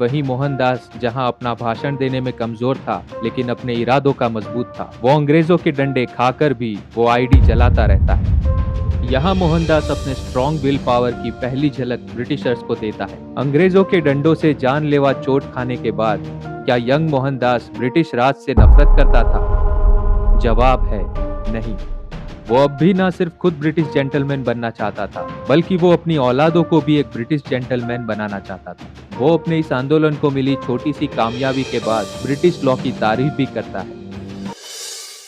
वही मोहनदास जहां अपना भाषण देने में कमजोर था लेकिन अपने इरादों का मजबूत था। वो अंग्रेजों के डंडे खाकर भी वो आईडी जलाता रहता है। यहाँ मोहनदास अपने स्ट्रॉन्ग विल पावर की पहली झलक ब्रिटिशर्स को देता है। अंग्रेजों के डंडों से जानलेवा चोट खाने के बाद क्या यंग मोहनदास ब्रिटिश राज से नफरत करता था? जवाब है नहीं। वो अब भी ना सिर्फ खुद ब्रिटिश जेंटलमैन बनना चाहता था, बल्कि वो अपनी औलादों को भी एक ब्रिटिश जेंटलमैन बनाना चाहता था। वो अपने इस आंदोलन को मिली छोटी सी कामयाबी के बाद ब्रिटिश लॉ की तारीफ भी करता है।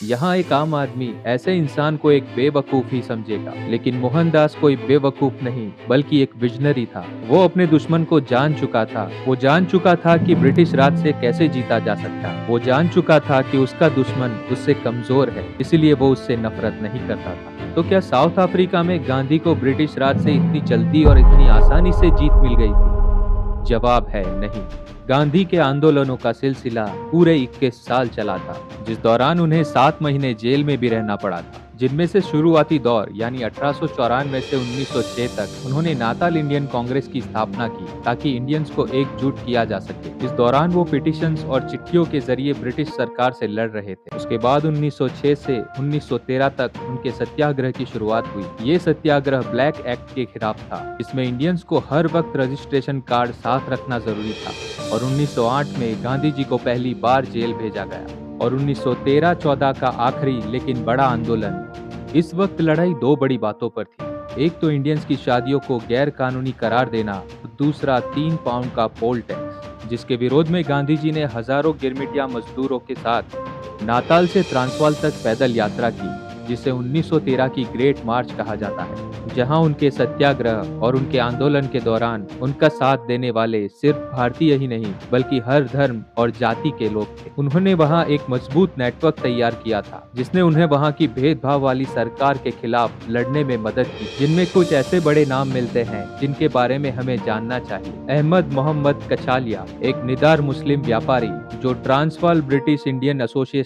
यहाँ एक आम आदमी ऐसे इंसान को एक बेवकूफ ही समझेगा, लेकिन मोहनदास कोई बेवकूफ नहीं बल्कि एक विजनरी था। वो अपने दुश्मन को जान चुका था। वो जान चुका था कि ब्रिटिश राज से कैसे जीता जा सकता। वो जान चुका था कि उसका दुश्मन उससे कमजोर है, इसलिए वो उससे नफरत नहीं करता था। तो क्या साउथ अफ्रीका में गांधी को ब्रिटिश राज से इतनी जल्दी और इतनी आसानी से जीत मिल गई थी? जवाब है नहीं। गांधी के आंदोलनों का सिलसिला पूरे 21 साल चला था, जिस दौरान उन्हें 7 महीने जेल में भी रहना पड़ा था, जिनमें से शुरुआती दौर यानी 1894 से 1906 तक उन्होंने नाताल इंडियन कांग्रेस की स्थापना की ताकि इंडियंस को एकजुट किया जा सके। इस दौरान वो पिटिशंस और चिट्ठियों के जरिए ब्रिटिश सरकार से लड़ रहे थे। उसके बाद 1906 से 1913 तक उनके सत्याग्रह की शुरुआत हुई। ये सत्याग्रह ब्लैक एक्ट के खिलाफ था, जिसमें इंडियंस को हर वक्त रजिस्ट्रेशन कार्ड साथ रखना जरूरी था। और 1908 में गांधी जी को पहली बार जेल भेजा गया। और 1913-14 का आखिरी लेकिन बड़ा आंदोलन। इस वक्त लड़ाई दो बड़ी बातों पर थी। एक तो इंडियंस की शादियों को गैर कानूनी करार देना, दूसरा 3 पाउंड का पोल टैक्स, जिसके विरोध में गांधी जी ने हजारों गिरमिटिया मजदूरों के साथ नाताल से ट्रांसवाल तक पैदल यात्रा की, जिसे 1913 की ग्रेट मार्च कहा जाता है, जहां उनके सत्याग्रह और उनके आंदोलन के दौरान उनका साथ देने वाले सिर्फ भारतीय ही नहीं बल्कि हर धर्म और जाति के लोग थे। उन्होंने वहां एक मजबूत नेटवर्क तैयार किया था, जिसने उन्हें वहां की भेदभाव वाली सरकार के खिलाफ लड़ने में मदद की, जिनमें कुछ ऐसे बड़े नाम मिलते हैं जिनके बारे में हमें जानना चाहिए। अहमद मोहम्मद कचालिया, एक निडार मुस्लिम व्यापारी जो ट्रांसवाल ब्रिटिश इंडियन एसोसिएशन